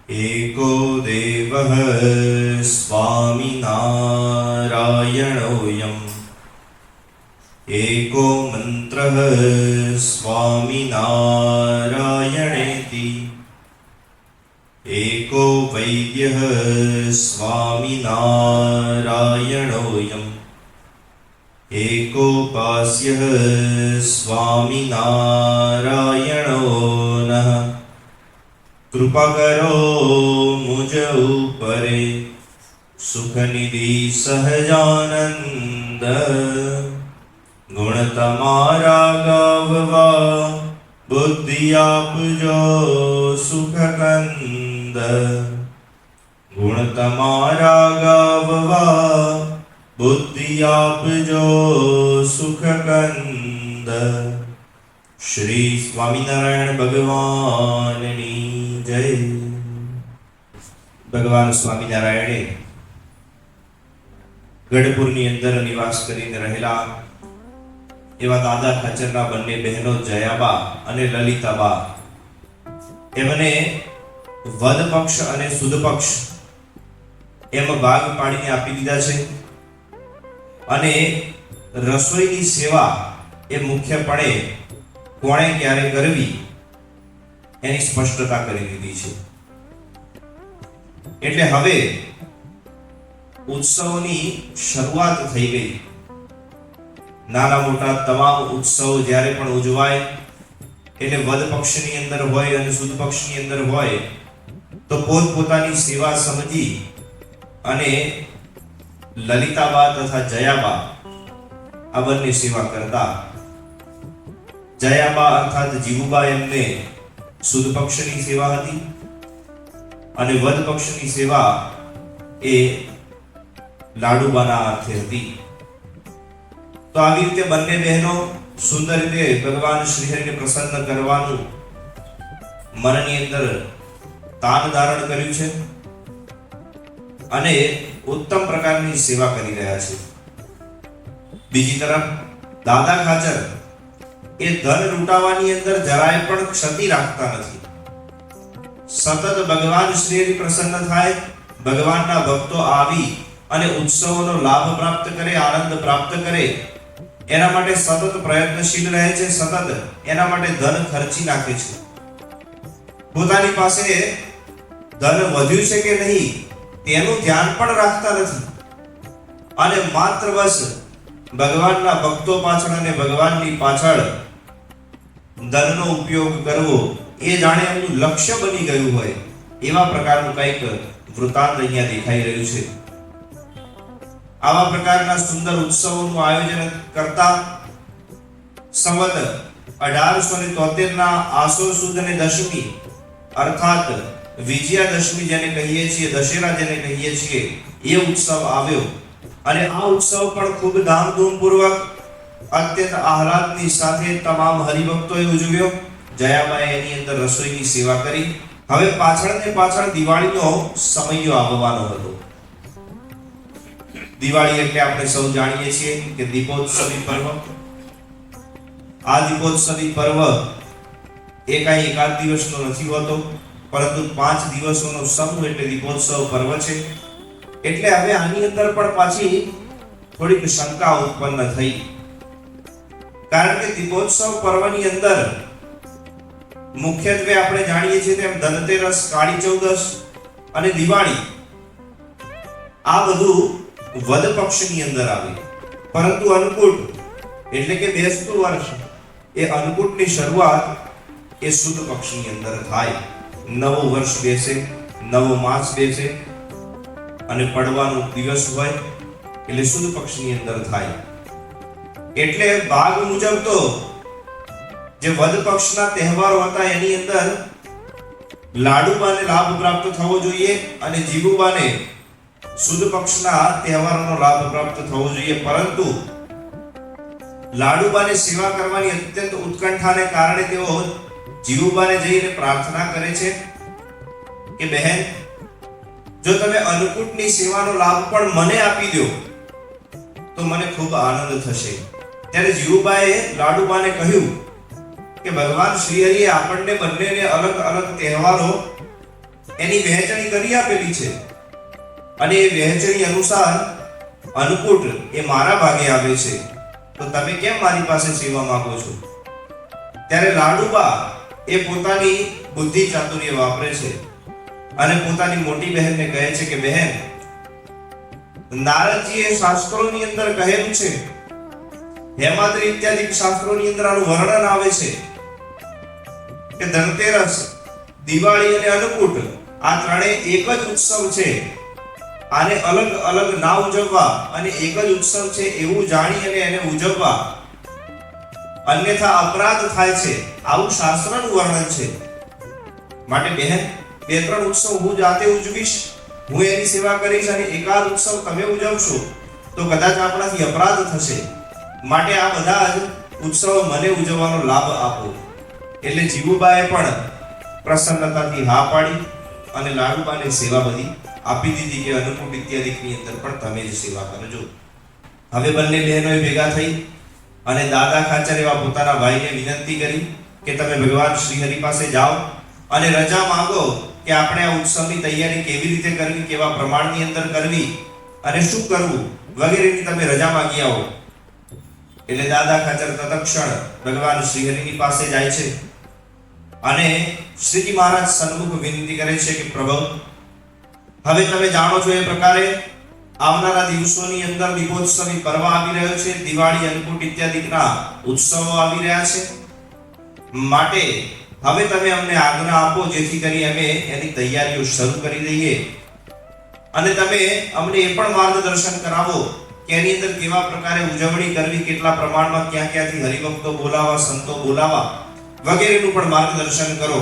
एको देवः स्वामिनारायणोऽयम् एको मन्त्रः स्वामिनारायणेति एको वैद्यः स्वामिनारायणोऽयम् एकोपास्यः स्वामिनारायणो नः। कृपा करो मुझ ऊपरे सुखनिधि सहजानंद गुण तमारा गाववा बुद्धि आपजो सुख कंद गुण तमारा गाववा बुद्धि आपजो सुख कंद। श्री स्वामिनारायण भगवाननी जय। ભગવાન સ્વામિનારાયણે ગઢપુરની અંદર નિવાસ કરીને રહેલા એવા દાદા ખાચરના બંને બહેનો જયાબા અને લલિતાબા એમને વદ પક્ષ અને સુદ પક્ષ એમ ભાગ પાડીને આપી દીધા છે અને રસોઈની સેવા એ મુખ્યપણે કોણે ક્યારે કરવી એની સ્પષ્ટતા કરી દીધી છે। એટલે હવે ઉત્સવની શરૂઆત થઈ ગઈ। નાના મોટા તમામ ઉત્સવ જ્યારે પણ ઉજવાય એટલે વદ પક્ષની અંદર હોય અને સુદ પક્ષની અંદર હોય તો પોતપોતાની સેવા સમજી અને લલિતાબા તથા જયાબા આ બંને સેવા કરતા। જયાબા અર્થાત જીવુબા એમને સુદ પક્ષની સેવા હતી અને વદ પક્ષની સેવા એ લાડુબાના અર્થે હતી। તો આવી રીતે બંને બહેનો સુંદર રીતે ભગવાન શ્રીહરિને પ્રસન્ન કરવાનું મનની અંદર તાન ધારણ કર્યું છે અને ઉત્તમ પ્રકારની સેવા કરી રહ્યા છે। બીજી તરફ દાદા ખાચર એ ધન લૂંટાવાની અંદર જરાય પણ ક્ષતિ રાખતા નથી। સતત ભગવાન શ્રી પ્રસન્ન થાય, ભગવાનના ભક્તો આવી અને ઉત્સવોનો લાભ પ્રાપ્ત કરે, આનંદ પ્રાપ્ત કરે એના માટે સતત પ્રયત્નશીલ રહે છે, સતત એના માટે ધન ખર્ચી નાખે છે। પોતાની પાસે ધન વધ્યું છે કે નહીં તેનું ધ્યાન પણ રાખતા નથી અને માત્ર બસ ભગવાનના ભક્તો પાછળ અને ભગવાનની પાછળ ધનનો ઉપયોગ કરવો એ જાણે એમનું લક્ષ્ય બની ગયું હોય એવા પ્રકારનું કંઈક વૃતાંત અહીંયા દેખાઈ રહ્યું છે। આવા પ્રકારના સુંદર ઉત્સવોનું આયોજન કરતા સંવત 1873 ના આસો સુદ અને દશમી અર્થાત વિજયાદશમી જેને કહીએ છીએ, દશેરા જેને કહીએ છીએ, એ ઉત્સવ આવ્યો અને આ ઉત્સવ પણ ખૂબ ધામધૂમ પૂર્વક અત્યંત આહલાદની સાથે તમામ હરિભક્તોએ ઉજવ્યો। જયાબાએ એની અંદર રસોઈની સેવા કરી। હવે પાછળ દિવાળીનો સમય આવવાનો હતો। દિવાળી એટલે આપણે સૌ જાણીએ છીએ કે દીપોત્સવી પર્વ। આ દીપોત્સવી પર્વ એ કાંઈ એકાદ દિવસનો નથી હોતો, પરંતુ 5 દિવસોનો સમૂહ એટલે દીપોત્સવ પર્વ છે। એટલે હવે આની અંદર પણ પાછી થોડીક શંકા ઉત્પન્ન થઈ, કારણ કે દીપોત્સવ પર્વની અંદર મુખ્યત્વે આપણે જાણીએ છીએ તેમ ધનતેરસ, કાળી ચૌદસ અને દિવાળી આ બધું વદ પક્ષની અંદર આવે, પરંતુ અન્નકૂટ એટલે કે બેસતું વર્ષ એ અન્નકૂટની શરૂઆત એ સુદ પક્ષની અંદર થાય। નવું વર્ષ બેસે, નવો માસ બેસે અને પડવાનો દિવસ હોય એટલે સુદ પક્ષની અંદર થાય। એટલે ભાગ મુજબ તો જે વદ પક્ષના તહેવારો હતા એની અંદર લાડુબાને લાભ પ્રાપ્ત થવો જોઈએ અને જીવુબાને સુદ પક્ષના તહેવારોનો લાભ પ્રાપ્ત થવો જોઈએ, પરંતુ લાડુબાને સેવા કરવાની અત્યંત ઉત્કંઠાને કારણે તેઓ જીવુબાને જઈને પ્રાર્થના કરે છે કે બહેન, જો તમે અન્નકૂટની સેવાનો લાભ પણ મને આપી દો તો મને ખૂબ આનંદ થશે। ત્યારે જીવુબાએ લાડુબાને કહ્યું કે ભગવાન શ્રી હરિએ આપણને બંનેને અલગ અલગ તહેવારો એની વહેંચણી કરી આપેલી છે અને એ વહેંચણી અનુસાર અન્નકૂટ એ મારા ભાગે આવે છે, તો તમે કેમ મારી પાસે સેવા માંગો છો? ત્યારે લાડુબા એ પોતાની બુદ્ધિ ચાતુર્ય વાપરે છે અને પોતાની મોટી બહેનને કહે છે કે બહેન, નારદજીએ શાસ્ત્રોની અંદર કહેલું છે, હેમાદ્રી ઇત્યાદિ શાસ્ત્રોની અંદર આનું વર્ણન આવે છે કે ધનતેરસ, દિવાળી અને અન્નકૂટ આ ત્રણેય એક જ ઉત્સવ છે. આને અલગ અલગ ના ઉજવવા અને એક જ ઉત્સવ છે એવું જાણી અને એને ઉજવવા, અન્યથા અપરાધ થાય છે, આવું શાસ્ત્રનું વર્ણન છે. માટે બહેન, બે ત્રણ ઉત્સવ હું જાતે ઉજવીશ, હું એની સેવા કરીશ અને એકાદ ઉત્સવ તમે ઉજવશો તો કદાચ આપણાથી અપરાધ થશે. માટે આ બધા જ ઉત્સવ મને ઉજવવાનો લાભ આપો. એટલે જીવુબાએ પણ પ્રસન્નતાથી હા પાડી અને લાડુબાને સેવા બધી આપી દીધી કે અન્નકૂટ ઇત્યાદિની અંદર પણ તમે જ સેવા કરજો. હવે બંને બહેનોએ ભેગા થઈ અને દાદા ખાચર એવા પોતાના ભાઈને વિનંતી કરી કે તમે ભગવાન શ્રી હરિ પાસે જાઓ અને રજા માંગો કે આપણે આ ઉત્સવની તૈયારી કેવી રીતે કરવી, કેવા પ્રમાણની અંદર કરવી અને શું કરવું વગેરેની તમે રજા માંગી આવો. એટલે દાદા ખાચર તત્ક્ષણ ભગવાન શ્રી હરિની પાસે જાય છે અને શ્રીજી મહારાજ સન્મુખ વિનંતી કરે છે કે પ્રભુ, હવે તમે જાણો છો એ પ્રકારે આવનારા દિવસોની અંદર દીપોત્સવી પર્વ આવી રહ્યો છે, દિવાળી, અન્નકૂટ ઇત્યાદિના ઉત્સવો આવી રહ્યા છે. માટે હવે તમે અમને આજ્ઞા આપો જેથી કરી અમે એની તૈયારીઓ શરૂ કરી દઈએ અને તમે અમને એ પણ માર્ગદર્શન કરાવો કે એની અંદર કેવા પ્રકારે ઉજવણી કરવી, કેટલા પ્રમાણમાં ક્યાં ક્યાંથી હરિભક્તો બોલાવા, સંતો બોલાવા વગેરેનું પણ માર્ગદર્શન કરો.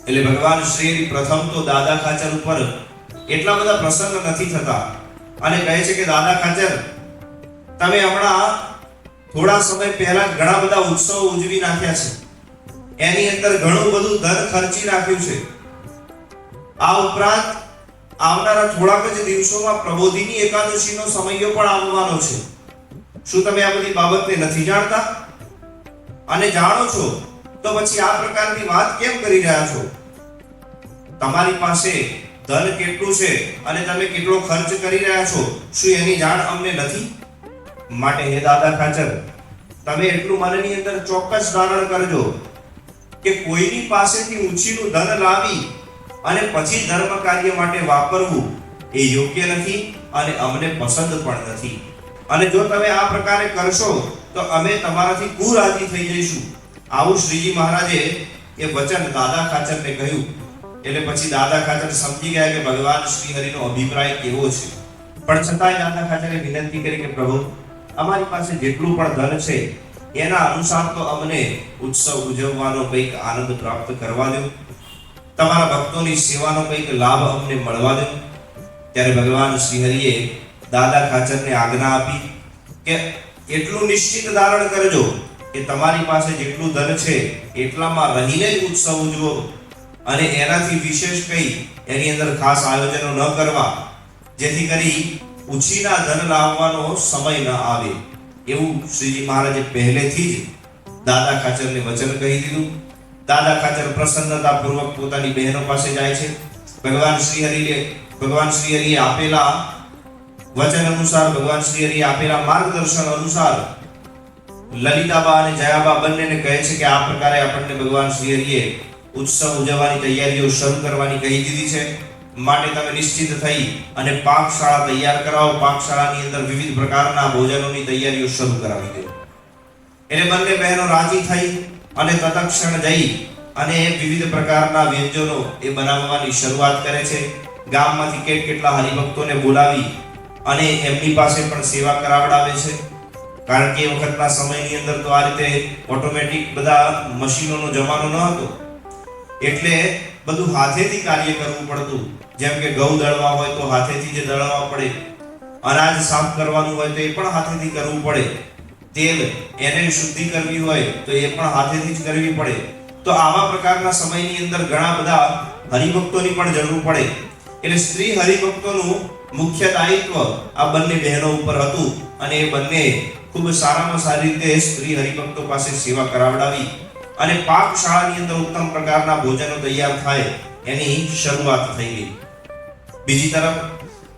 એટલે ભગવાન શ્રી પ્રથમ તો દાદા ખાચર ઉપર એટલા બધા પ્રસન્ન નથી થતા અને કહે છે કે દાદા ખાચર, તમે હમણાં થોડા સમય પહેલા ઘણા બધા ઉત્સવો ઉજવી નાખ્યા છે, એની અંદર ઘણું બધું ધન ખર્ચી નાખ્યું છે. આ ઉપરાંત આવનારા થોડાક જ દિવસોમાં પ્રબોધિની એકાદશીનો સમયો પણ આવવાનો છે. શું તમે આ બધી બાબતને નથી જાણતા? અને જાણો છો તો પછી આ પ્રકારની વાત કેમ કરી રહ્યા છો? તમારી પાસે ધન કેટલું છે અને તમે કેટલો ખર્ચ કરી રહ્યા છો, શું એની જાણ અમને નથી? માટે હે દાદા ખાચર, તમે એટલું મનની અંદર ચોક્કસ ધારણ કરજો કે કોઈની પાસેથી ઊંચીનું ધન લાવી અને પછી ધર્મ કાર્ય માટે વાપરવું એ યોગ્ય નથી અને અમને પસંદ પણ નથી. અને જો તમે આ પ્રકારે કરશો તો અમે તમારાથી કુરાજી થઈ જઈશું. આવું શ્રીજી મહારાજે એ વચન દાદા ખાચરને કહ્યું. એટલે પછી દાદા ખાચર સમજી ગયા કે ભગવાન શ્રી હરિનો અભિપ્રાય કેવો છે. પણ છતાંય દાદા ખાચરે વિનંતી કરી કે પ્રભુ, અમારી પાસે જેટલું પણ ધન છે એના અનુસાર તો અમને ઉત્સવ ઉજવવાનો કંઈક આનંદ પ્રાપ્ત કરવા દો, તમારા ભક્તોની સેવાનો કંઈક લાભ અમને મળવા દો. ત્યારે ભગવાન શ્રી હરિએ દાદા ખાચરને આજ્ઞા આપી કે એટલું નિશ્ચિત ધારણ કરજો કે તમારી પાસે જેટલું ધન છે એટલામાં રહીને જ ઉત્સવ ઉજવો અને એનાથી વિશેષ કંઈ એની અંદર ખાસ આયોજનો ન કરવા, જેથી કરી ઉછીના ધન લાવવાનો સમય ન આવે. એવું શ્રીજી મહારાજે પહેલેથી જ દાદા ખાચરને વચન કહી દીધું. દાદા ખાચર પ્રસન્નતાપૂર્વક પોતાની બહેનો પાસે જાય છે. ભગવાન શ્રી હરિએ આપેલા વચન અનુસાર, ભગવાન શ્રી હરિએ આપેલા માર્ગદર્શન અનુસાર લલિતાબા અને જયાબા બંનેને કહે છે કે આ પ્રકારે આપણને ભગવાન શ્રી હરિએ ઉત્સવ ઉજવવાની તૈયારીઓ શરૂ કરવાની કહી દીધી છે. માટે તમે નિશ્ચિત થઈ અને પાકશાળા તૈયાર કરાવો. પાકશાળાની અંદર વિવિધ પ્રકારના ભોજનોની તૈયારીઓ શરૂ કરાવી દો. એટલે બંને બહેનો રાજી થઈ અને તત્ક્ષણ જઈ અને વિવિધ પ્રકારના વ્યંજનો એ બનાવવાની શરૂઆત કરે છે. ગામમાંથી કેટલા હરિભક્તોને બોલાવી અને એમની પાસે પણ સેવા કરાવડાવે છે. કારણ કે એ વખતના સમયની અંદર તો આ રીતે ઓટોમેટિક બધા મશીનોનો જમાનો ન હતો, એટલે બધું હાથેથી કાર્ય કરવું પડતું. જેમ કે ઘઉં દળવા હોય તો હાથેથી જ દળવા પડે, અનાજ સાફ કરવાનું હોય તો એ પણ હાથેથી કરવું પડે, તેલ એને શુદ્ધિ કરવી હોય તો એ પણ હાથેથી જ કરવી પડે. તો આવા પ્રકારના સમયની અંદર ઘણા બધા હરિભક્તોની પણ જરૂર પડે. એટલે સ્ત્રી હરિભક્તોનું મુખ્ય દાયિત્વ આ બંને બહેનો ઉપર હતું અને એ બંને ખૂબ સારામાં સારી રીતે સ્ત્રી હરિભક્તો પાસે સેવા કરાવડાવી અને પાકશાળાની અંદર ઉત્તમ પ્રકારના ભોજનો તૈયાર થાય એની શરૂઆત થઈ ગઈ. બીજી તરફ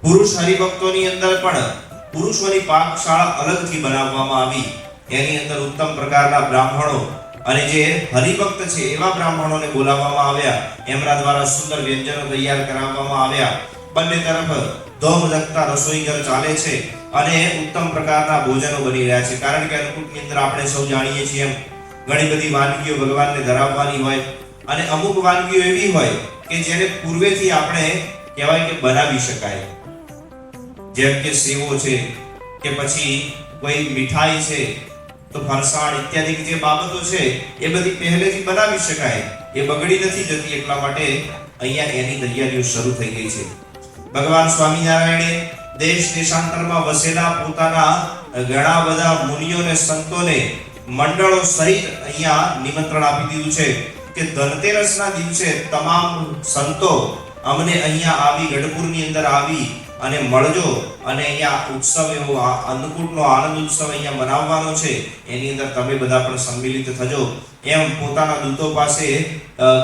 પુરુષ હરિભક્તોની અંદર પણ પુરુષોની પાકશાળા અલગથી બનાવવામાં આવી. એની અંદર ઉત્તમ પ્રકારના બ્રાહ્મણો અને જે હરિભક્ત છે એવા બ્રાહ્મણોને બોલાવવામાં આવ્યા. એમના દ્વારા સુંદર વ્યંજનો તૈયાર કરાવવામાં આવ્યા. બંને તરફ ધોમધખતા રસોઈ ઘર ચાલે છે અને ઉત્તમ પ્રકારના ભોજનો બની રહ્યા છે. કારણ કે અન્નકૂટની અંદર આપણે સૌ જાણીએ છીએ એમ ઘણી બધી વાનગીઓ ભગવાનને ધરાવવાની હોય અને અમુક વાનગીઓ એવી હોય કે જેને પૂર્વેથી આપણે કહેવાય કે બનાવી શકાય. જેમ કે સેવો છે કે પછી કોઈ મીઠાઈ છે તો ફરસાણ ઇત્યાદિ જે બાબતો છે એ બધી પહેલેથી બનાવી શકાય. એ બગડી નથી જતી. એટલા માટે અહીંયા એની તૈયારીઓ શરૂ થઈ ગઈ છે. ભગવાન સ્વામિનારાયણે દેશ દેશાંતરમાં વસેલા પોતાના ઘણા બધા મુનિઓને સંતોને મંડળો સહિત અહીંયા નિમંત્રણ આપી દીધું છે કે ધનતેરસના દિવસે તમામ સંતો અમને અહીંયા આવી ગઢપુરની અંદર આવી અને મળજો અને અહીંયા ઉત્સવ એવો અન્નકૂટનો આનંદ ઉત્સવ અહીંયા મનાવવાનો છે. એની અંદર તમે બધા પણ સંમિલિત થજો એમ પોતાના દૂતો પાસે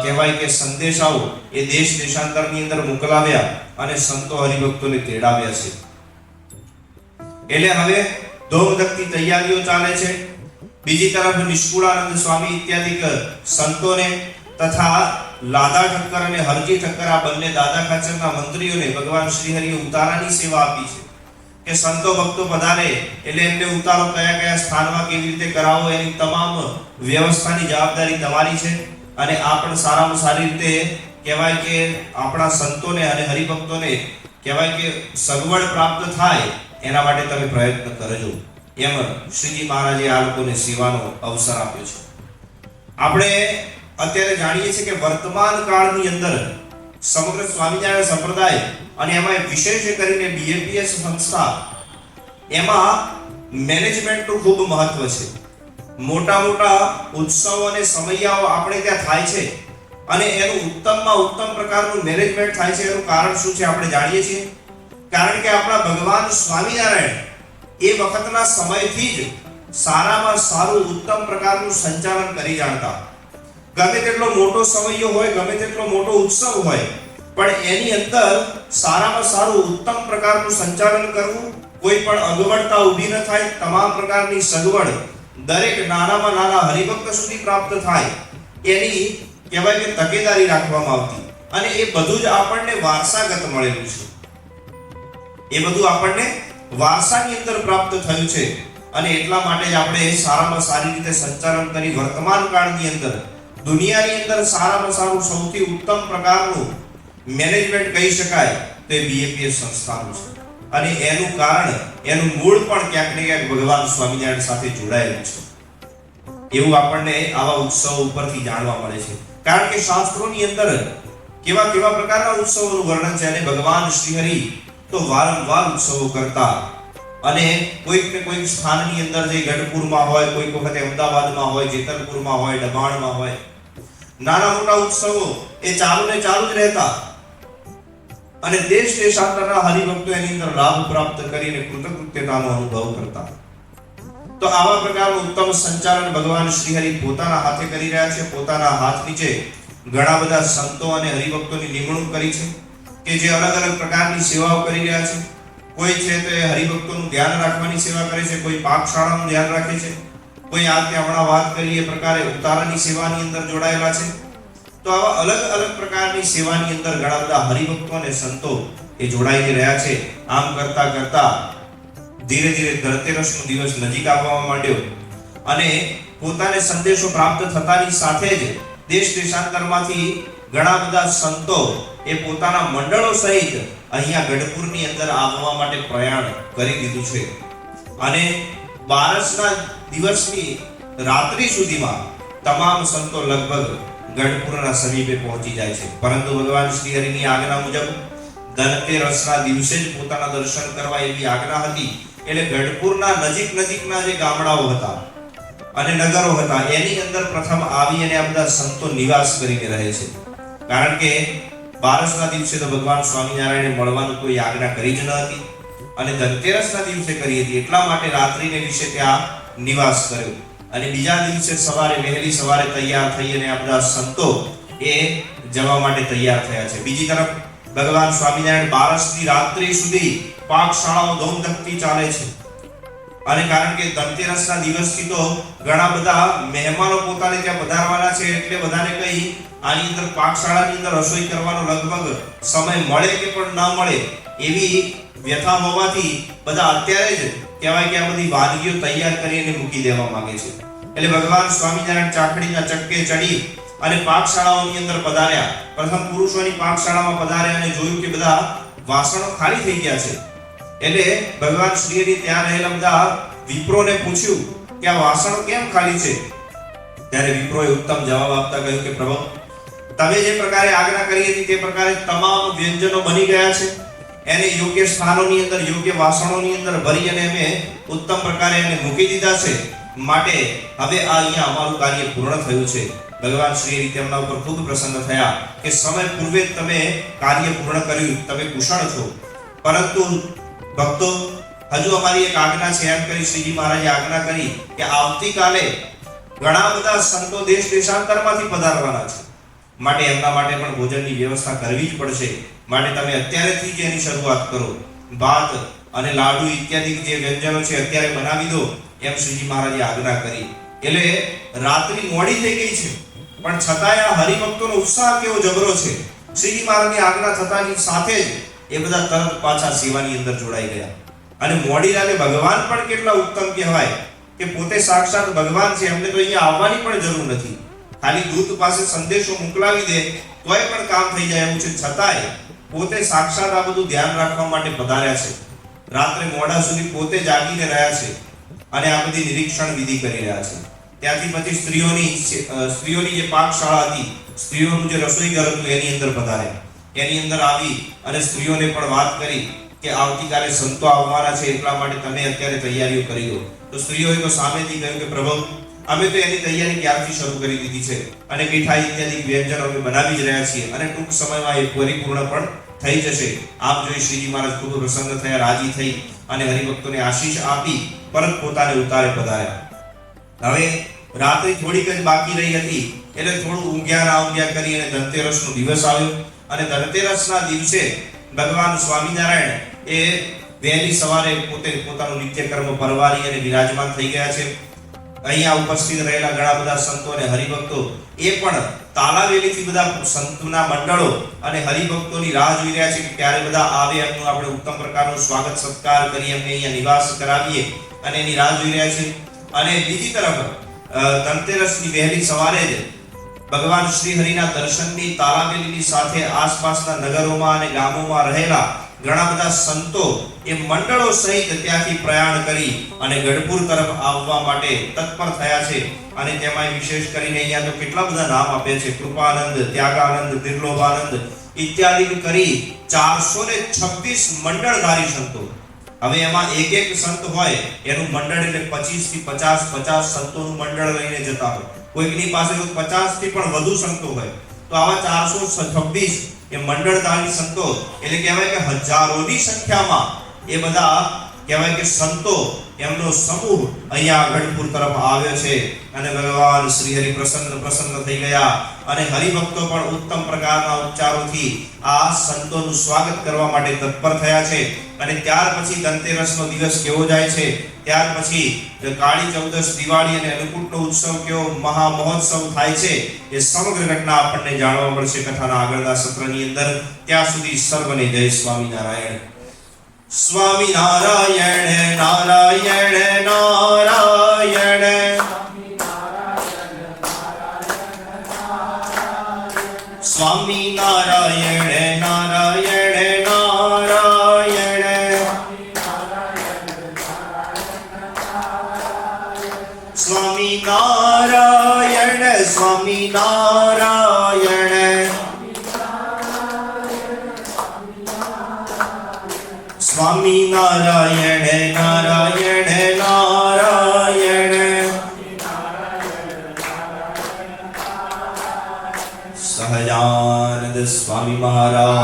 કહેવાય કે સંદેશાઓ એ દેશ દેશાંતરની અંદર મોકલાવ્યા અને સંતો હરિભક્તોને તેડાવ્યા છે. એટલે હવે ધોમધખતી તૈયારીઓ ચાલે છે. બીજી તરફ નિષ્કુળાનંદ સ્વામી ઇત્યાદિ સંતોને તથા લાદા ઠક્કર અને હરજી ઠક્કર આ બંને દાદા ખાચરના મંત્રીઓને ભગવાન શ્રી હરિએ ઉતારાની સેવા આપી છે કે સંતો ભક્તો પધારે એટલે એમને ઉતારો કયા કયા સ્થાનમાં કેવી રીતે કરાવો એની તમામ વ્યવસ્થાની જવાબદારી તમારી છે. અને આ પણ સારામાં સારી રીતે કહેવાય કે આપણા સંતોને અને હરિભક્તોને કહેવાય કે સગવડ પ્રાપ્ત થાય એના માટે તમે પ્રયત્ન કરજો એમ શ્રીજી મહારાજે આ લોકોને સેવાનો અવસર આપ્યો છે. આપણે અત્યારે જાણીએ છીએ કે વર્તમાન કાળની અંદર સમગ્ર સ્વામિનારાયણ સંપ્રદાય અને એમાં વિશેષ કરીને બીએપીએસ સંસ્થા એમાં મેનેજમેન્ટનું ખૂબ મહત્વ છે. મોટા મોટા ઉત્સવો અને સમયાઓ આપણે ત્યાં થાય છે અને એનું ઉત્તમમાં ઉત્તમ પ્રકારનું મેનેજમેન્ટ થાય છે. એનું કારણ શું છે આપણે જાણીએ છીએ. કારણ કે આપણા ભગવાન સ્વામિનારાયણ એ વખતના સમયથી જ સારામાં સારું ઉત્તમ પ્રકારનું સંચાલન કરી જાણતા. ગમે તેટલો મોટો સમયો હોય, ગમે તેટલો મોટો ઉત્સવ હોય, પણ એની અંદર સારામાં સારું ઉત્તમ પ્રકારનું સંચાલન કરવું, કોઈ પણ અગવડતા ઊભી ન થાય, તમામ પ્રકારની સગવડ દરેક નાનામાં નાના હરિભક્ત સુધી પ્રાપ્ત થાય એની કહેવાય કે તકેદારી રાખવામાં આવતી. અને એ બધું જ આપણને વારસાગત મળેલું છે. એ બધું આપણને વારસાની અંદર પ્રાપ્ત થયું છે અને એટલા માટે જ આપણે સારામાં સારી રીતે સંચાલન કરી વર્તમાન કાળની અંદર દુનિયાની અંદર સારામાં સારું સૌથી ઉત્તમ પ્રકારનું મેનેજમેન્ટ કહી શકાય તો એ બીએપીએસ સંસ્થાનું છે. અને એનું કારણ એનું મૂળ પણ ક્યાંક ને ક્યાંક ભગવાન સ્વામિનારાયણ સાથે જોડાયેલું છે એવું આપણને આવા ઉત્સવો ઉપરથી જાણવા મળે છે. કારણ કે શાસ્ત્રોની અંદર કેવા કેવા પ્રકારના ઉત્સવોનું વર્ણન છે અને ભગવાન શ્રી હરિ તો વારંવાર ઉત્સવો કરતા અને કોઈક ને કોઈક સ્થાનની અંદર જે ગઢપુરમાં હોય, કોઈક વખતે અમદાવાદમાં હોય, જેતલપુરમાં હોય, દબાણમાં હોય, નાના મોટા ઉત્સવો એ ચાલુ ને ચાલુ જ રહેતા અને દેશ દેશાંતરના હરિભક્તો એની અંદર લાભ પ્રાપ્ત કરીને કૃતકૃત્યતાનો અનુભવ કરતા. તો આવા પ્રકારનું ઉત્તમ સંચાલન ભગવાન શ્રી હરિ પોતાના હાથે કરી રહ્યા છે. પોતાના હાથ નીચે ઘણા બધા સંતો અને હરિભક્તોની નિમણૂક કરી છે કે જે અલગ અલગ પ્રકારની સેવાઓ કરી રહ્યા છે. કોઈ છે તે હરિભક્તોનું ધ્યાન રાખવાની સેવા કરે છે, કોઈ પાકશાળાનું ધ્યાન રાખે છે, કોઈ આજે હમણાં વાત કરી એ પ્રકારે ઉતારાની સેવાની અંદર જોડાયેલા છે. તો આવા અલગ અલગ પ્રકારની સેવાની અંદર ઘણા બધા હરિભક્તો અને સંતો એ જોડાઈ રહ્યા છે. આમ કરતા કરતા ધીરે ધીરે ધનતેરસનો દિવસ નજીક આવવા માંડ્યો અને પોતાને સંદેશો પ્રાપ્ત થતાની સાથે જ દેશ દેશાંતરમાંથી ઘણા બધા સંતો એ પોતાના મંડળો સહિત અહીંયા ગઢપુરની અંદર આવવા માટે પ્રયાણ કરી દીધું છે. અને બારસના દિવસની રાત્રિ સુધીમાં તમામ સંતો લગભગ ગઢપુરના સમીપે પહોંચી જાય છે. પરંતુ ભગવાન શ્રી હરિની આજ્ઞા મુજબ ધનતેરસના દિવસે જ પોતાના દર્શન કરવા એવી આજ્ઞા હતી. એટલે ગઢપુરના નજીકના જે ગામડાઓ હતા અને નગરો હતા એની અંદર પ્રથમ આવી અને આ બધા સંતો નિવાસ કરીને રહે છે. કારણ કે બારસના દિવસે તો ભગવાન સ્વામિનારાયણને મળવાનું કોઈ આજ્ઞા કરી જ ન હતી અને ધનતેરસના દિવસે કરી હતી. એટલા માટે રાત્રિને વિશે ત્યાં નિવાસ કર્યો અને બીજા દિવસે સવારે વહેલી સવારે તૈયાર થઈ અને આ બધા સંતો એ જવા માટે તૈયાર થયા છે. બીજી તરફ ભગવાન સ્વામિનારાયણ બારસની રાત્રિ સુધી પાકશાળાઓ ધૂમધમથી ચાલે છે. અને કારણ કે ધનતેરસના દિવસથી તો ઘણા બધા મહેમાનો પોતાને ત્યાં પધારવાના છે, એટલે બધાને કઈ આની અંદર પાકશાળાની અંદર રસોઈ કરવાનો લગભગ સમય મળે કે પણ ન મળે એવી વ્યથા હોવાથી બધા અત્યારે જ કહેવાય કે આ બધી વાનગીઓ તૈયાર કરીને મૂકી દેવા માંગે છે. એટલે ભગવાન સ્વામિનારાયણ ચાકડીના ચક્કે ચડી અને પાકશાળાઓની અંદર પધાર્યા. પ્રથમ પુરુષોની પાકશાળામાં પધાર્યા અને જોયું કે બધા વાસણો ખાલી થઈ ગયા છે. એટલે ભગવાન શ્રીહરિ ત્યાં રહેલા બધા વિપ્રોને પૂછ્યું કે આ વાસણો કેમ ખાલી છે? ત્યારે વિપ્રોએ ઉત્તમ જવાબ આપતા કહ્યું કે પ્રભુ, તમે જે પ્રકારે આજ્ઞા કરી હતી તે પ્રકારે તમામ વ્યંજનો બની ગયા છે. એને યોગ્ય સ્થાનોની અંદર યોગ્ય વાસણોની અંદર ભરી અને અમે ઉત્તમ પ્રકારે એને મૂકી દીધા છે. માટે હવે આ અહીંયા અમારું કાર્ય પૂર્ણ થયું છે. ભગવાન શ્રી તેમના ઉપર ખૂબ પ્રસન્ન થયા કે સમય પૂર્વે તમે કાર્ય પૂર્ણ કર્યું, તમે કુશળ છો. પરંતુ ભક્તો, હજુ અમારી એક આજ્ઞા છે. એમ કરી શ્રીજી મહારાજે આજ્ઞા કરી કે આવતીકાલે ઘણા બધા સંતો દેશ દેશાંતરમાંથી પધારવાના છે. માટે એમના માટે પણ ભોજનની વ્યવસ્થા કરવી જ પડશે. માટે તમે અત્યારેથી જ એની શરૂઆત કરો. ભાત અને લાડુ ઇત્યાદિ જે વ્યંજનો છે અત્યારે બનાવી દો, એમ શ્રીજી મહારાજે આજ્ઞા કરી. એટલે રાત્રિ મોડી થઈ ગઈ છે, પણ છતાંય આ હરિભક્તોનો ઉત્સાહ કેવો જબરો છે. શ્રીજી મહારાજની આજ્ઞા થતાની સાથે જ એ બધા તરત પાછા સેવાની અંદર જોડાઈ ગયા. અને મોડી રાતે ભગવાન પણ કેટલા ઉત્તમ કહેવાય કે પોતે સાક્ષાત ભગવાન છે. એમને તો અહીંયા આવવાની પણ જરૂર નથી. ખાલી દૂત પાસે સંદેશો મોકલાવી દે તોય પણ કામ થઈ જાય એવું છે. છતાંય પોતે સાક્ષાત આ બધું ધ્યાન રાખવા માટે પધાર્યા છે. રાત્રે મોડા સુધી પોતે જાગીને રહ્યા છે અને આ બધી નિરીક્ષણ વિધિ કરી રહ્યા છે. ત્યાંથી પછી સ્ત્રીઓની જે પાકશાળા હતી, સ્ત્રીઓનું જે રસોઈ ઘર હતું એની અંદર પધાર્યા. એની અંદર આવી અને સ્ત્રીઓને પણ વાત કરી કે આવતીકાલે સંતો આવવાના છે, એટલા માટે તમે અત્યારે તૈયારીઓ કરી દો. તો સ્ત્રીઓએ તો સામેથી કહ્યું કે પ્રભુ, અમે તો એની તૈયારી ક્યારથી શરૂ કરી દીધી છે અને મીઠાઈ ઇત્યાદિ વ્યંજનો અમે બનાવી જ રહ્યા છીએ અને ટૂંક સમયમાં એ પરિપૂર્ણ પણ થઈ જશે. આમ જોઈ શ્રીજી મહારાજ ખૂબ પ્રસન્ન થયા, રાજી થઈ અને હરિભક્તોને આશીષ આપી પરત પોતાને ઉતારે પધાર્યા. હવે રાત્રિ થોડીક જ બાકી રહી હતી એટલે થોડું ઊંઘ્યા ના ઊંઘ્યા કરી અને ધનતેરસનો દિવસ આવ્યો. અને ધનતેરસના દિવસે ભગવાન સ્વામિનારાયણ એ વહેલી સવારે પોતે પોતાનું નિત્યકર્મ પરવારી અને વિરાજમાન થઈ ગયા છે. અહીંયા ઉપસ્થિત રહેલા ઘણા બધા સંતો અને હરિભક્તો એ પણ તાલાવેલીથી બધા સંતોના મંડળો અને હરિભક્તોની રાહ જોઈ રહ્યા છે કે ક્યારે બધા આવે, એમનું આપણે ઉત્તમ પ્રકારનું સ્વાગત સત્કાર કરી એમને અહીંયા નિવાસ કરાવીએ અને એની રાહ જોઈ રહ્યા છે. અને બીજી તરફ ધનતેરસની વહેલી સવારે જ ભગવાન શ્રી હરિના દર્શનની તાલાવેલીની સાથે આસપાસના નગરોમાં અને ગામોમાં રહેલા ઘણા બધા સંતો એ મંડળો સહિત ત્યાંથી પ્રયાણ કરી અને ગઢપુર તરફ આવવા માટે તત્પર થયા છે. અને તેમાં વિશેષ કરીને અહીંયા તો કેટલા બધા નામ આપે છે: કૃપાનંદ, ત્યાગાનંદ, નિર્લોભાનંદ ઇત્યાદિ કરી 426 મંડળધારી સંતો. હવે એમાં એક એક સંત હોય એનું મંડળ એટલે 25 થી 50 સંતોનું મંડળ લઈને જતા હોય. કોઈકની પાસે 50 થી પણ વધુ સંતો હોય. તો આવા 426 એ મંડળધારી સંતો એટલે કહેવાય કે હજારોની સંખ્યામાં એ બધા કહેવાય કે સંતો એમનો સમૂહ અહીંયા ગઢપુર તરફ આવ્યો છે. અને ભગવાન શ્રી હરિ પ્રસન્ન થઈ ગયા અને હરિભક્તો પણ ઉત્તમ પ્રકારના ઉપચારોથી આ સંતોનું સ્વાગત કરવા માટે તત્પર થયા છે. અને ત્યાર પછી ધનતેરસનો દિવસ કેવો જાય છે, ત્યાર પછી કાળી ચૌદશ, દિવાળી અને અન્નકૂટનો ઉત્સવ કેવો મહા મહોત્સવ થાય છે, એ સમગ્ર ઘટના આપણને જાણવા મળશે કથાના આગળના સત્રની અંદર. ત્યાં સુધી સર્વને જય સ્વામિનારાયણ. સ્વામિનારાયણ નારાયણ નારાયણ, સ્વામિનારાયણ નારાયણ નારાયણ, સ્વામિનારાયણ સ્વામિનારાયણ, સ્વામિનારાયણ નારાયણ નારાયણ. સહજાનંદ સ્વામી મહારાજ